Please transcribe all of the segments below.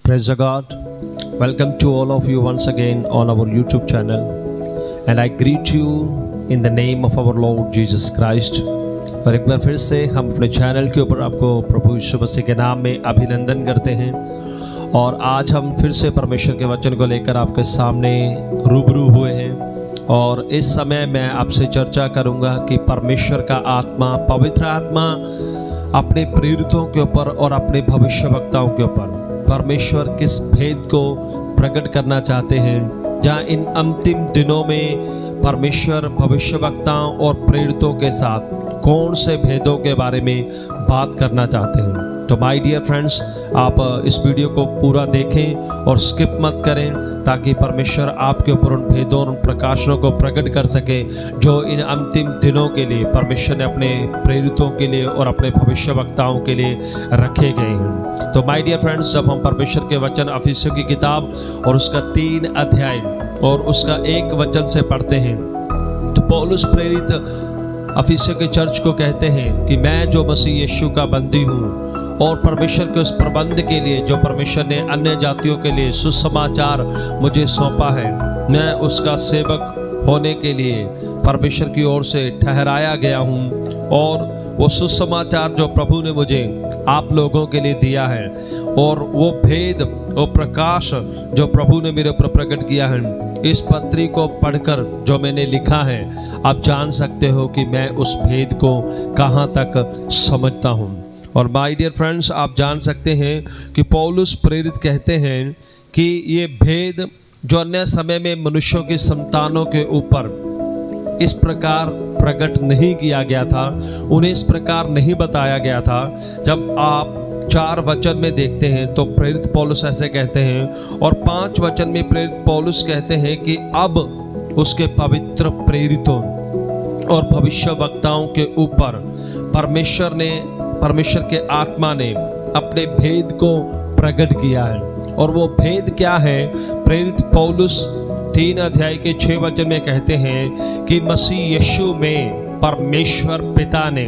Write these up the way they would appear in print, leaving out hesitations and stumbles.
Praise the God. Welcome to all of you once again on our YouTube channel. And I greet you in the name of our Lord Jesus Christ. और एक बार फिर से हम अपने channel के ऊपर आपको प्रभु यीशु मसीह के नाम में अभिनंदन करते हैं। और आज हम फिर से परमेश्वर के वचन को लेकर आपके सामने रूबरू हुए हैं। और इस समय मैं आपसे चर्चा करूंगा कि परमेश्वर का आत्मा, पवित्र आत्मा अपने प्रेरितों के ऊपर और अपने भविष्यवक्ताओं के ऊपर परमेश्वर किस भेद को प्रकट करना चाहते हैं, जहाँ इन अंतिम दिनों में परमेश्वर भविष्यवक्ताओं और प्रेरितों के साथ कौन से भेदों के बारे में बात करना चाहते हैं। तो माय डियर फ्रेंड्स, आप इस वीडियो को पूरा देखें और स्किप मत करें, ताकि परमेश्वर आपके ऊपर उन भेदों और प्रकाशनों को प्रकट कर सके जो इन अंतिम दिनों के लिए परमेश्वर ने अपने प्रेरितों के लिए और अपने भविष्यवक्ताओं के लिए रखे गए हैं। तो माय डियर फ्रेंड्स, जब हम परमेश्वर के वचन इफिसियों की किताब और उसका 3 अध्याय और उसका 1 वचन से पढ़ते हैं, तो पौलुस प्रेरित इफिसियों के चर्च को कहते हैं कि मैं जो मसीह यीशु का बंदी हूँ और परमेश्वर के उस प्रबंध के लिए जो परमेश्वर ने अन्य जातियों के लिए सुसमाचार मुझे सौंपा है, मैं उसका सेवक होने के लिए परमेश्वर की ओर से ठहराया गया हूँ। और वो सुसमाचार जो प्रभु ने मुझे आप लोगों के लिए दिया है और वो भेद, वो प्रकाश जो प्रभु ने मेरे ऊपर प्रकट किया है, इस पत्री को पढ़कर जो मैंने लिखा है, आप जान सकते हो कि मैं उस भेद को कहाँ तक समझता हूँ। और माय डियर फ्रेंड्स, आप जान सकते हैं कि पौलुस प्रेरित कहते हैं कि ये भेद जो अन्य समय में मनुष्यों की संतानों के ऊपर इस प्रकार प्रकट नहीं किया गया था, उन्हें इस प्रकार नहीं बताया गया था। जब आप 4 वचन में देखते हैं तो प्रेरित पौलुस ऐसे कहते हैं, और 5 वचन में प्रेरित पौलुस कहते हैं कि अब उसके पवित्र प्रेरितों और भविष्यवक्ताओं के ऊपर परमेश्वर के आत्मा ने अपने भेद को प्रकट किया है। और वो भेद क्या है? प्रेरित पौलुस 3 अध्याय के 6 वचन में कहते हैं कि मसीह यीशु में परमेश्वर पिता ने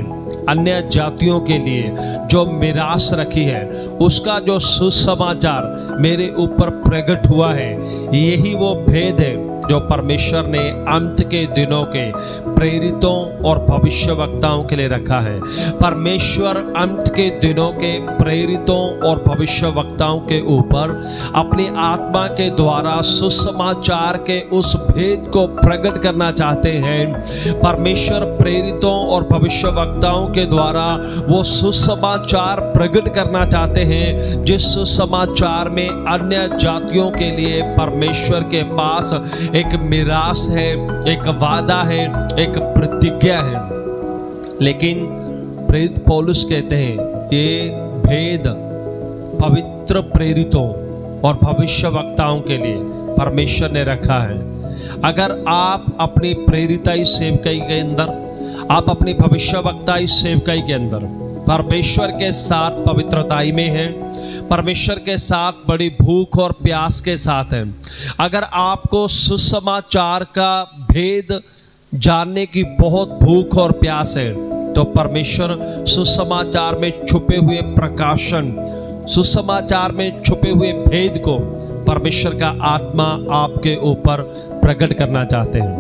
अन्य जातियों के लिए जो मिरास रखी है, उसका जो सुसमाचार मेरे ऊपर प्रकट हुआ है, यही वो भेद है जो परमेश्वर ने अंत के दिनों के प्रेरितों और भविष्यवक्ताओं के लिए रखा है। परमेश्वर अंत के दिनों के प्रेरितों और भविष्यवक्ताओं के ऊपर अपनी आत्मा के द्वारा सुसमाचार के उस भेद को प्रकट करना चाहते हैं। परमेश्वर प्रेरितों और भविष्यवक्ताओं के द्वारा वो सुसमाचार प्रकट करना चाहते हैं, जिस सुसमाचार में अन्य जातियों के लिए परमेश्वर के पास एक मिरास है, एक वादा है, एक प्रतिज्ञा है। लेकिन प्रेरित पौलुस कहते हैं ये भेद पवित्र प्रेरितों और भविष्यवक्ताओं के लिए परमेश्वर ने रखा है। अगर आप अपनी प्रेरिताई सेवकाई के अंदर, आप अपनी भविष्यवक्ताई सेवकाई के अंदर परमेश्वर के साथ पवित्रताई में हैं, परमेश्वर के साथ बड़ी भूख और प्यास के साथ हैं, अगर आपको सुसमाचार का भेद जानने की बहुत भूख और प्यास है, तो परमेश्वर सुसमाचार में छुपे हुए प्रकाशन, सुसमाचार में छुपे हुए भेद को परमेश्वर का आत्मा आपके ऊपर प्रकट करना चाहते हैं।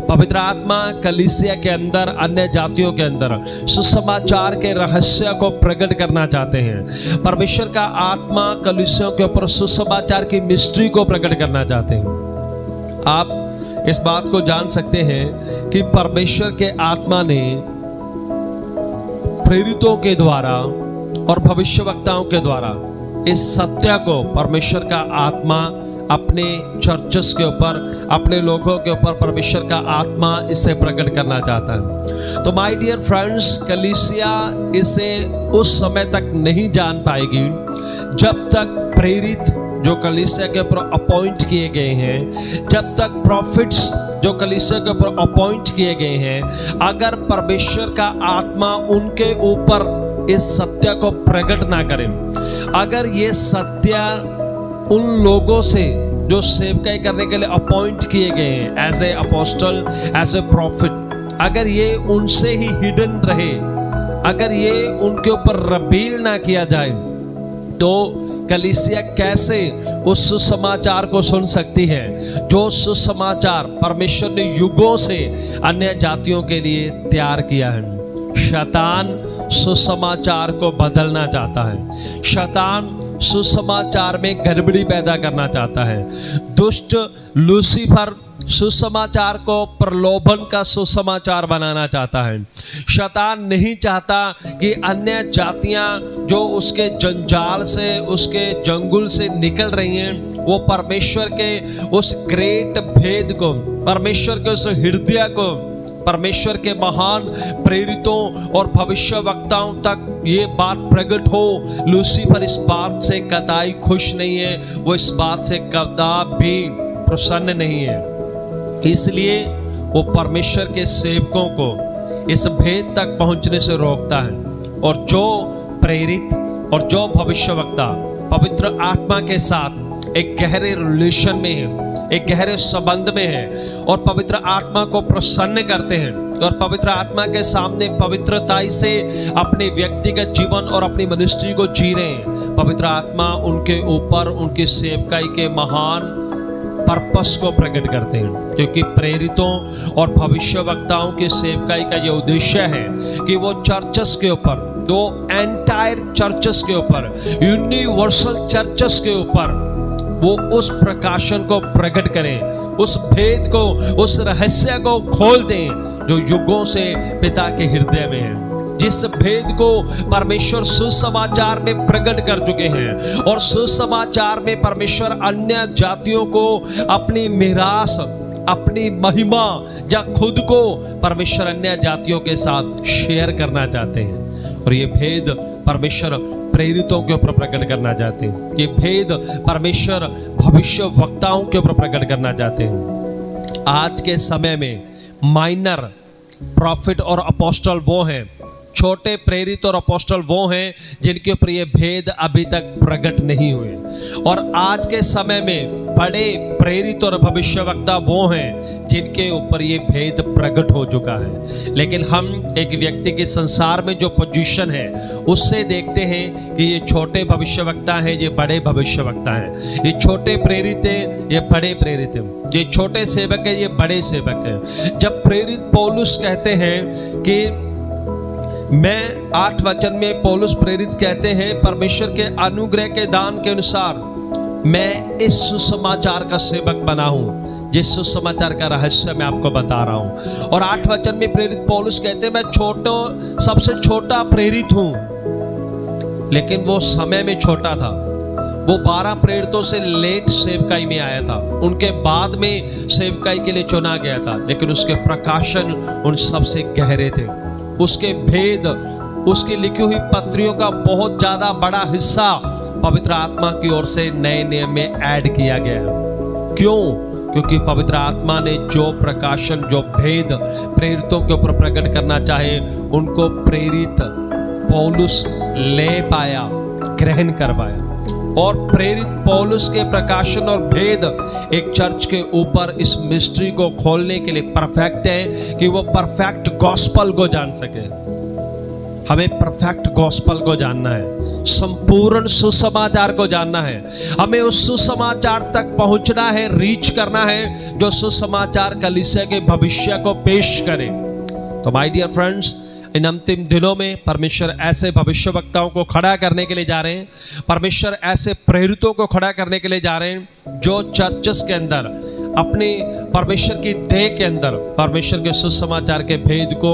पवित्र आत्मा कलीसिया के अंदर, अन्य जातियों के अंदर सुसमाचार के रहस्य को प्रकट करना चाहते हैं। परमेश्वर का आत्मा कलीसियों के ऊपर सुसमाचार की मिस्ट्री को प्रकट करना चाहते हैं। आप इस बात को जान सकते हैं कि परमेश्वर के आत्मा ने प्रेरितों के द्वारा और भविष्यवक्ताओं के द्वारा इस सत्य को परमेश्वर का आत्मा अपने चर्चेस के ऊपर, अपने लोगों के ऊपर परमेश्वर का आत्मा इसे प्रकट करना चाहता है। तो माय डियर फ्रेंड्स, कलीसिया इसे उस समय तक नहीं जान पाएगी जब तक प्रेरित जो कलीसिया के ऊपर अपॉइंट किए गए हैं, जब तक प्रॉफिट्स जो कलीसिया के ऊपर अपॉइंट किए गए हैं, अगर परमेश्वर का आत्मा उनके ऊपर इस सत्य को प्रकट ना करें, अगर ये सत्य उन लोगों से जो सेवकाई करने के लिए अपॉइंट किए गए हैं as a apostle, as a prophet, अगर ये उनसे ही हिडन रहे, अगर ये उनके ऊपर रिवील ना किया जाए, तो कलीसिया कैसे उस सुसमाचार को सुन सकती है जो सुसमाचार परमेश्वर ने युगों से अन्य जातियों के लिए तैयार किया है। शैतान सुसमाचार को बदलना चाहता है, शैतान सुसमाचार में गड़बड़ी पैदा करना चाहता है। दुष्ट लूसीफर सुसमाचार को प्रलोभन का सुसमाचार बनाना चाहता है। शैतान नहीं चाहता कि अन्य जातियां जो उसके जंजाल से, उसके जंगल से निकल रही हैं, वो परमेश्वर के उस ग्रेट भेद को, परमेश्वर के उस हृदय को, परमेश्वर के महान प्रेरितों और भविष्यवक्ताओं तक ये बात प्रकट हो। लूसीफर इस बात से कदाई खुश नहीं है, वो इस बात से कदापि प्रसन्न नहीं है। इसलिए वो परमेश्वर के सेवकों को इस भेद तक पहुंचने से रोकता है। और जो प्रेरित और जो भविष्यवक्ता पवित्र आत्मा के साथ एक गहरे रिलेशन में है, एक गहरे संबंध में है और पवित्र आत्मा को प्रसन्न करते हैं और पवित्र आत्मा के सामने पवित्रताई से अपने व्यक्तिगत जीवन और अपनी मिनिस्ट्री को जी रहे हैं, पवित्र आत्मा उनके ऊपर उनकी सेवकाई के महान पर्पस को प्रकट करते हैं। क्योंकि प्रेरितों और भविष्यवक्ताओं की सेवकाई का यह उद्देश्य है कि वो चर्चेस के ऊपर, दो एंटायर चर्चेस के ऊपर, यूनिवर्सल चर्चेस के ऊपर वो उस प्रकाशन को प्रकट करें, उस भेद को, उस रहस्य को खोल दें जो युगों से पिता के हृदय में है, जिस भेद को परमेश्वर सुसमाचार में प्रकट कर चुके हैं। और सुसमाचार में परमेश्वर अन्य जातियों को अपनी मिरास, अपनी महिमा या खुद को परमेश्वर अन्य जातियों के साथ शेयर करना चाहते हैं। और ये भेद परमेश्वर प्रेरितों के ऊपर प्रकट करना चाहते हैं, ये भेद परमेश्वर भविष्य वक्ताओं के ऊपर प्रकट करना चाहते हैं। आज के समय में माइनर प्रॉफिट और अपोस्टल वो हैं, छोटे प्रेरित और अपोस्टल वो हैं जिनके ऊपर ये भेद अभी तक प्रकट नहीं हुए। और आज के समय में बड़े प्रेरित और भविष्यवक्ता वो हैं जिनके ऊपर ये भेद प्रकट हो चुका है। लेकिन हम एक व्यक्ति के संसार में जो पोजीशन है उससे देखते हैं कि ये छोटे भविष्यवक्ता हैं, ये बड़े भविष्यवक्ता हैं, ये छोटे प्रेरित हैं, ये बड़े प्रेरित हैं, ये छोटे सेवक हैं, ये बड़े सेवक हैं। जब प्रेरित पौलुस कहते हैं कि मैं 8 वचन में पौलुस प्रेरित कहते हैं, परमेश्वर के अनुग्रह के दान के अनुसार मैं इस सुसमाचार का सेवक बना हूं, जिस सुसमाचार का रहस्य मैं आपको बता रहा हूं। और 8 वचन में प्रेरित पौलुस कहते हैं मैं सबसे छोटा प्रेरित हूं। लेकिन वो समय में छोटा था, वो 12 प्रेरितों से लेट सेवकाई में आया था, उनके बाद में सेवकाई के लिए चुना गया था। लेकिन उसके प्रकाशन उन सबसे गहरे थे, उसके भेद, उसकी लिखी हुई पत्रियों का बहुत ज्यादा बड़ा हिस्सा पवित्र आत्मा की ओर से नए नियम में ऐड किया गया है। क्यों? क्योंकि पवित्र आत्मा ने जो प्रकाशन, जो भेद प्रेरितों के ऊपर प्रकट करना चाहे उनको प्रेरित पौलुस ले पाया, ग्रहण कर पाया। और प्रेरित पौलुस के प्रकाशन और भेद एक चर्च के ऊपर इस मिस्ट्री को खोलने के लिए परफेक्ट है कि वो परफेक्ट गॉस्पल को जान सके। हमें परफेक्ट गॉस्पल को जानना है, संपूर्ण सुसमाचार को जानना है, हमें उस सुसमाचार तक पहुंचना है, रीच करना है जो सुसमाचार कलीसिया के भविष्य को पेश करे। तो माय डियर फ्रेंड्स, इन अंतिम दिनों में परमेश्वर ऐसे भविष्यवक्ताओं को खड़ा करने के लिए जा रहे हैं, परमेश्वर ऐसे प्रेरितों को खड़ा करने के लिए जा रहे हैं जो चर्चेस के अंदर, अपने परमेश्वर की देह के अंदर परमेश्वर के सुसमाचार के भेद को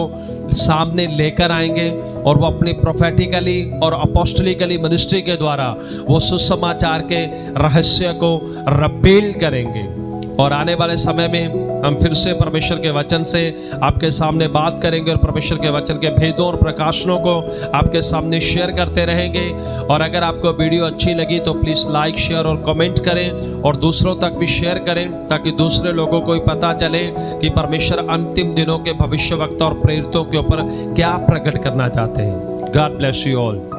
सामने लेकर आएंगे और वो अपने प्रोफेटिकली और अपोस्टलिकली मिनिस्ट्री के द्वारा वो सुसमाचार के रहस्य को रिवील करेंगे। और आने वाले समय में हम फिर से परमेश्वर के वचन से आपके सामने बात करेंगे और परमेश्वर के वचन के भेदों और प्रकाशनों को आपके सामने शेयर करते रहेंगे। और अगर आपको वीडियो अच्छी लगी तो प्लीज़ लाइक, शेयर और कमेंट करें और दूसरों तक भी शेयर करें ताकि दूसरे लोगों को भी पता चले कि परमेश्वर अंतिम दिनों के भविष्यवक्ता और प्रेरितों के ऊपर क्या प्रकट करना चाहते हैं। God bless you all.